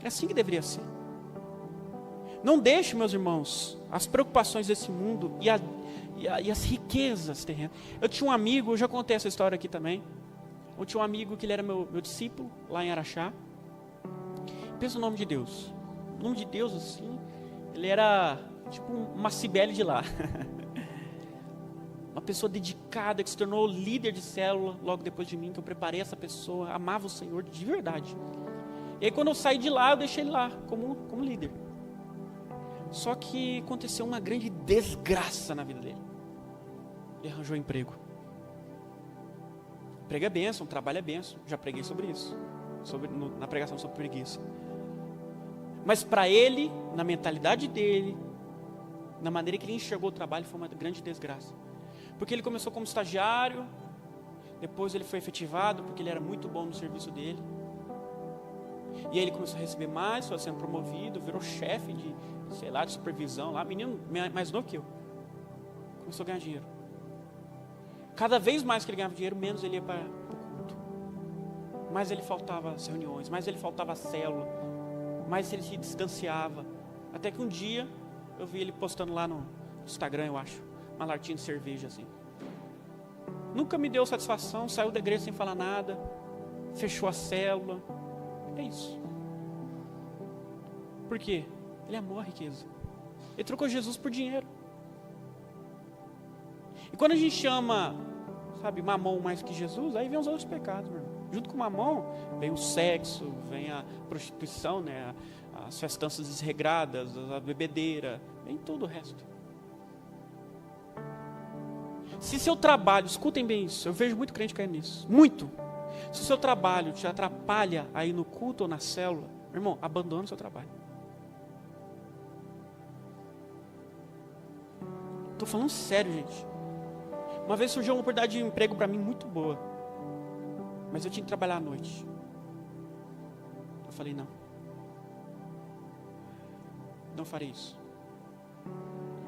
É assim que deveria ser. Não deixe, meus irmãos, as preocupações desse mundo e as riquezas terrenas. Eu tinha um amigo, eu já contei essa história aqui também. Eu tinha um amigo que ele era meu discípulo lá em Araxá. Pensa no nome de Deus. O nome de Deus, assim, ele era tipo uma Cibele de lá. Uma pessoa dedicada, que se tornou líder de célula logo depois de mim, que eu preparei essa pessoa, amava o Senhor de verdade. E aí quando eu saí de lá, eu deixei ele lá como líder. Só que aconteceu uma grande desgraça na vida dele. Ele arranjou emprego. Emprego é bênção, trabalho é bênção. Já preguei sobre isso, na pregação sobre preguiça. Mas para ele, na mentalidade dele, na maneira que ele enxergou o trabalho, foi uma grande desgraça. Porque ele começou como estagiário, depois ele foi efetivado, porque ele era muito bom no serviço dele. E aí ele começou a receber mais, foi sendo promovido, virou chefe de supervisão lá, menino mais novo que eu. Começou a ganhar dinheiro. Cada vez mais que ele ganhava dinheiro, menos ele ia para o culto. Mais ele faltava às reuniões, mais ele faltava à célula, mais ele se distanciava. Até que um dia, eu vi ele postando lá no Instagram, eu acho, uma latinha de cerveja assim. Nunca me deu satisfação, saiu da igreja sem falar nada, fechou a célula. É isso. Por quê? Ele amou a riqueza. Ele trocou Jesus por dinheiro. E quando a gente chama, mamão mais que Jesus, aí vem os outros pecados, meu irmão. Junto com o mamão, vem o sexo, vem a prostituição, né? As festanças desregradas, a bebedeira, vem tudo o resto. Se seu trabalho, escutem bem isso, eu vejo muito crente cair nisso, muito. Se o seu trabalho te atrapalha aí no culto ou na célula, meu irmão, abandona o seu trabalho. Estou falando sério, gente. Uma vez surgiu uma oportunidade de emprego para mim muito boa, mas eu tinha que trabalhar à noite. Eu falei, não farei isso.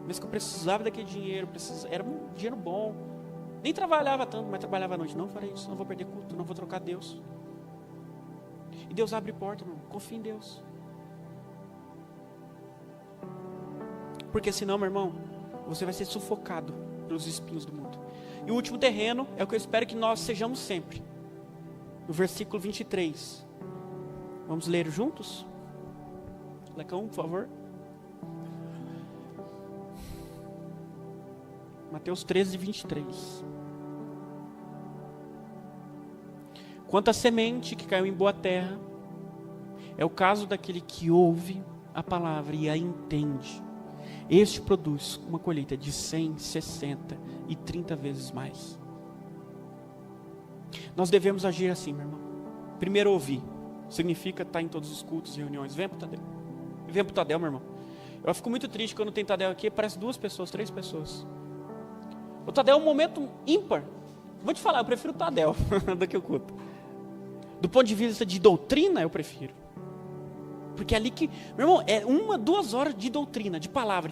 Mesmo que eu precisava daquele dinheiro, era um dinheiro bom, nem trabalhava tanto, mas trabalhava à noite. Não farei isso, não vou perder culto, não vou trocar Deus. E Deus abre porta, irmão. Confia em Deus. Porque senão, meu irmão, você vai ser sufocado pelos espinhos do mundo. E o último terreno é o que eu espero que nós sejamos sempre. No versículo 23. Vamos ler juntos? Lecão, por favor. Mateus 13, 23. Quanto à semente que caiu em boa terra, é o caso daquele que ouve a palavra e a entende. Este produz uma colheita de 100, 60 e 30 vezes mais. Nós devemos agir assim, meu irmão. Primeiro ouvir. Significa estar em todos os cultos e reuniões. Vem para o Tadel. Vem para o Tadel, meu irmão. Eu fico muito triste quando tem Tadel aqui. Parece 2 pessoas, 3 pessoas. O Tadel é um momento ímpar. Vou te falar, eu prefiro o Tadel do que o culto. Do ponto de vista de doutrina, eu prefiro. Porque é ali que, meu irmão, é 1, 2 horas de doutrina, de palavra.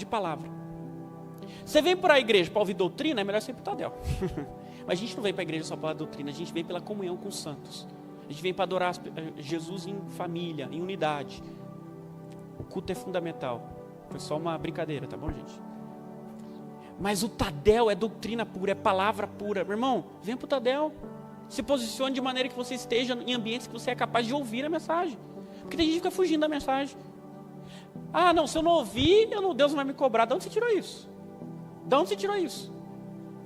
Você vem para a igreja para ouvir doutrina, é melhor você ir para o Tadel. Mas a gente não vem para a igreja só para a doutrina, a gente vem pela comunhão com os santos. A gente vem para adorar Jesus em família, em unidade. O culto é fundamental. Foi só uma brincadeira, tá bom, gente? Mas o Tadel é doutrina pura, é palavra pura. Meu irmão, vem para o Tadel. Se posicione de maneira que você esteja em ambientes que você é capaz de ouvir a mensagem. Porque tem gente que fica fugindo da mensagem. Ah, não, se eu não ouvir, Deus não vai me cobrar. De onde você tirou isso? De onde você tirou isso?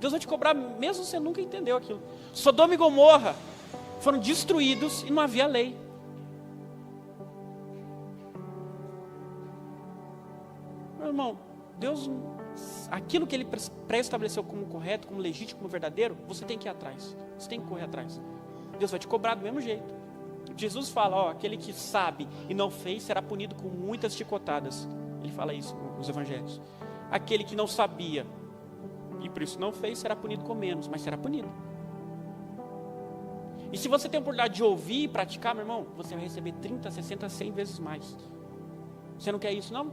Deus vai te cobrar mesmo se você nunca entendeu aquilo. Sodoma e Gomorra foram destruídos e não havia lei. Meu irmão, Deus, aquilo que Ele pré-estabeleceu como correto, como legítimo, como verdadeiro, você tem que ir atrás. Você tem que correr atrás. Deus vai te cobrar do mesmo jeito. Jesus fala, aquele que sabe e não fez será punido com muitas chicotadas. Ele fala isso nos evangelhos. Aquele que não sabia e por isso não fez será punido com menos, mas será punido. E se você tem a oportunidade de ouvir e praticar, meu irmão, você vai receber 30, 60, 100 vezes mais. Você não quer isso, não?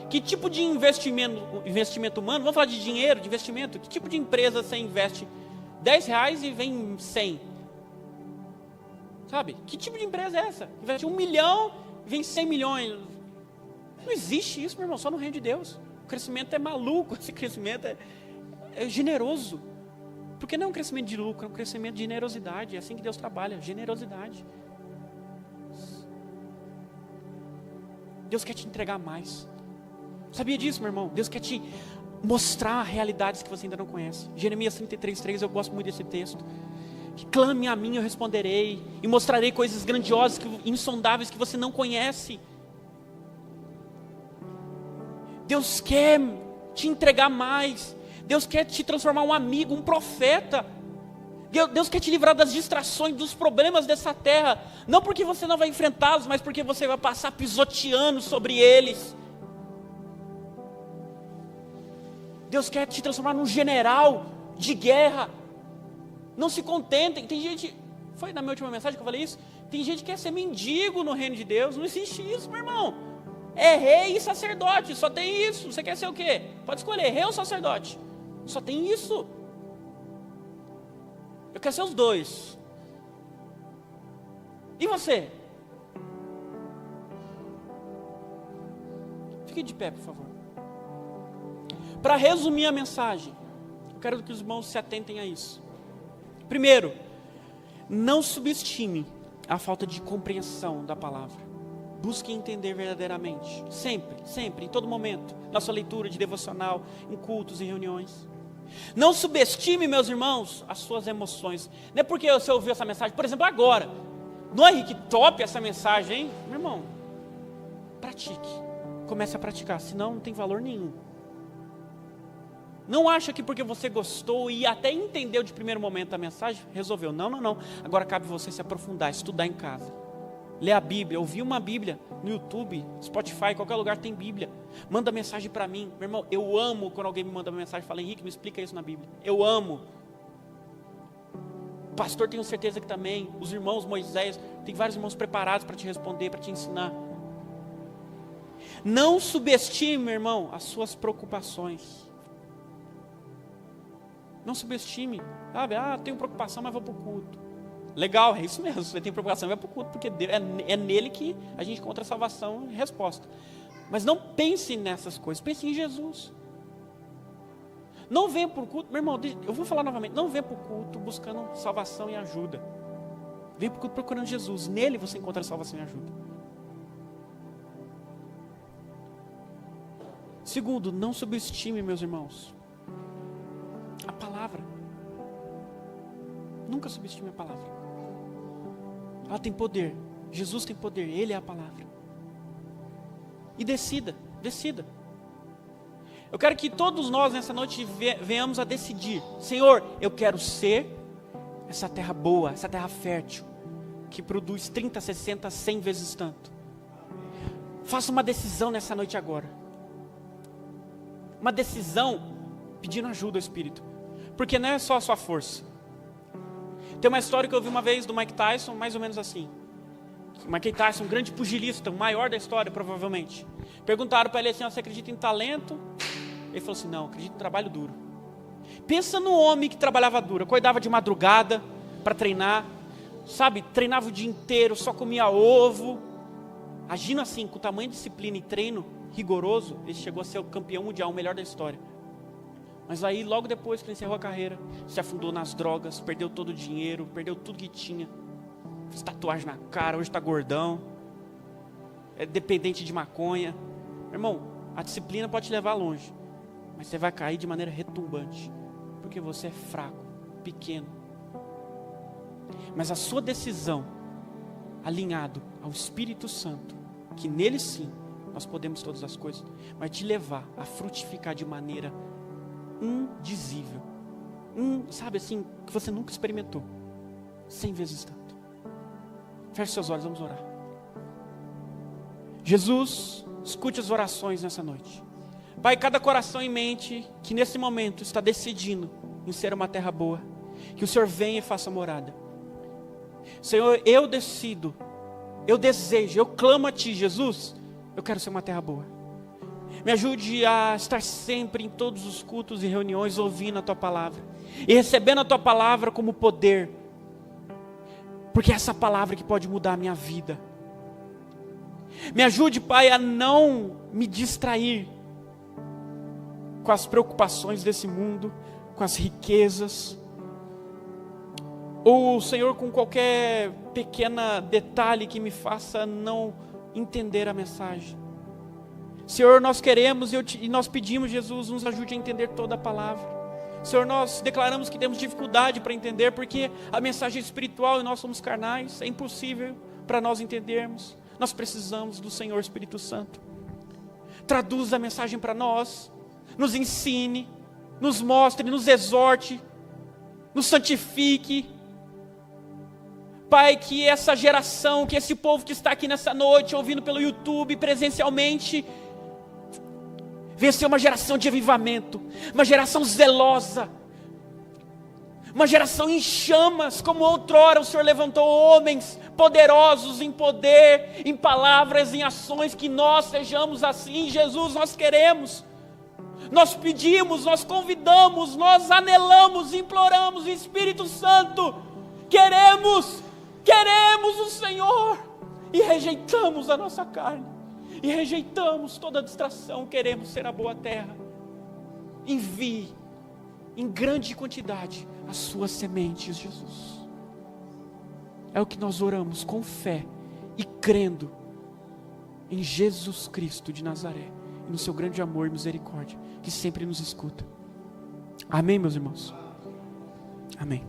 Que tipo de investimento humano, vamos falar de dinheiro, de investimento, que tipo de empresa você investe R$10 e vem 100? Sabe? Que tipo de empresa é essa? Investe 1 milhão e vem 100 milhões. Não existe isso, meu irmão, só no reino de Deus. O crescimento é maluco, esse crescimento é generoso. Porque não é um crescimento de lucro, é um crescimento de generosidade. É assim que Deus trabalha, generosidade. Deus quer te entregar mais. Sabia disso, meu irmão? Deus quer te mostrar realidades que você ainda não conhece. Jeremias 33:3, eu gosto muito desse texto. Clame a mim, eu responderei, e mostrarei coisas grandiosas, insondáveis, que você não conhece. Deus quer te entregar mais. Deus quer te transformar um amigo, um profeta. Deus quer te livrar das distrações, dos problemas dessa terra. Não porque você não vai enfrentá-los, mas porque você vai passar pisoteando sobre eles. Deus quer te transformar num general de guerra. Não se contentem. Tem gente, foi na minha última mensagem que eu falei isso, tem gente que quer ser mendigo no reino de Deus. Não existe isso, meu irmão. É rei e sacerdote, só tem isso. Você quer ser o quê? Pode escolher, rei ou sacerdote. Só tem isso. Eu quero ser os dois. E você? Fique de pé, por favor. Para resumir a mensagem, eu quero que os irmãos se atentem a isso. Primeiro, não subestime a falta de compreensão da palavra. Busque entender verdadeiramente. Sempre, sempre, em todo momento. Na sua leitura de devocional, em cultos e reuniões. Não subestime, meus irmãos, as suas emoções. Não é porque você ouviu essa mensagem, por exemplo, agora. Não é que top essa mensagem, hein? Meu irmão, pratique. Comece a praticar, senão não tem valor nenhum. Não acha que porque você gostou e até entendeu de primeiro momento a mensagem, resolveu. Não, não, não. Agora cabe você se aprofundar, estudar em casa. Ler a Bíblia, ouvir uma Bíblia no YouTube, Spotify, qualquer lugar tem Bíblia. Manda mensagem para mim. Meu irmão, eu amo quando alguém me manda uma mensagem e fala, Henrique, me explica isso na Bíblia. Eu amo. Pastor, tenho certeza que também. Os irmãos Moisés, tem vários irmãos preparados para te responder, para te ensinar. Não subestime, meu irmão, as suas preocupações. Não subestime. Sabe, tenho preocupação, mas vou para o culto. Legal, é isso mesmo. Você tem preocupação, vai para o culto, porque é nele que a gente encontra a salvação e resposta. Mas não pense nessas coisas, pense em Jesus. Não venha para o culto, meu irmão, eu vou falar novamente, não venha para o culto buscando salvação e ajuda. Venha para o culto procurando Jesus, nele você encontra salvação e ajuda. Segundo, não subestime, meus irmãos, a palavra. Nunca subestime a palavra. Ela tem poder, Jesus tem poder, Ele é a palavra. E decida. Eu quero que todos nós nessa noite venhamos a decidir: Senhor, eu quero ser essa terra boa, essa terra fértil, que produz 30, 60, 100 vezes tanto. Faça uma decisão nessa noite agora. Uma decisão pedindo ajuda ao Espírito. Porque não é só a sua força. Tem uma história que eu vi uma vez do Mike Tyson, mais ou menos assim. Mike Tyson, um grande pugilista, o maior da história provavelmente. Perguntaram para ele assim: você acredita em talento? Ele falou assim: não, acredito em trabalho duro. Pensa no homem que trabalhava duro, acordava de madrugada para treinar, sabe, treinava o dia inteiro, só comia ovo. Agindo assim, com tamanho de disciplina e treino rigoroso, ele chegou a ser o campeão mundial, o melhor da história. Mas aí logo depois que ele encerrou a carreira, se afundou nas drogas, perdeu todo o dinheiro, perdeu tudo que tinha. Fez tatuagem na cara, hoje está gordão, é dependente de maconha. Meu irmão, a disciplina pode te levar longe, mas você vai cair de maneira retumbante, porque você é fraco, pequeno. Mas a sua decisão, alinhado ao Espírito Santo, que nele sim, nós podemos todas as coisas, vai te levar a frutificar de maneira indizível. Sabe assim, que você nunca experimentou. 100 vezes tanto. Feche seus olhos, vamos orar. Jesus, escute as orações nessa noite. Pai, cada coração em mente que nesse momento está decidindo em ser uma terra boa, que o Senhor venha e faça morada. Senhor, eu decido, eu desejo, eu clamo a Ti, Jesus, eu quero ser uma terra boa. Me ajude a estar sempre em todos os cultos e reuniões ouvindo a Tua palavra e recebendo a Tua palavra como poder, porque é essa palavra que pode mudar a minha vida. Me ajude, Pai, a não me distrair com as preocupações desse mundo, com as riquezas, ou, Senhor, com qualquer pequena detalhe que me faça não entender a mensagem. Senhor, nós queremos e nós pedimos, Jesus, nos ajude a entender toda a palavra. Senhor, nós declaramos que temos dificuldade para entender, porque a mensagem é espiritual e nós somos carnais, é impossível para nós entendermos. Nós precisamos do Senhor Espírito Santo. Traduza a mensagem para nós, nos ensine, nos mostre, nos exorte, nos santifique. Pai, que essa geração, que esse povo que está aqui nessa noite, ouvindo pelo YouTube, presencialmente, venha ser uma geração de avivamento, uma geração zelosa, uma geração em chamas, como outrora o Senhor levantou homens poderosos em poder, em palavras, em ações, que nós sejamos assim. Jesus, nós queremos, nós pedimos, nós convidamos, nós anelamos, imploramos o Espírito Santo, queremos o Senhor, e rejeitamos a nossa carne, e rejeitamos toda distração, queremos ser a boa terra. Envie em grande quantidade as suas sementes, Jesus. É o que nós oramos com fé e crendo em Jesus Cristo de Nazaré, e no seu grande amor e misericórdia, que sempre nos escuta. Amém, meus irmãos? Amém.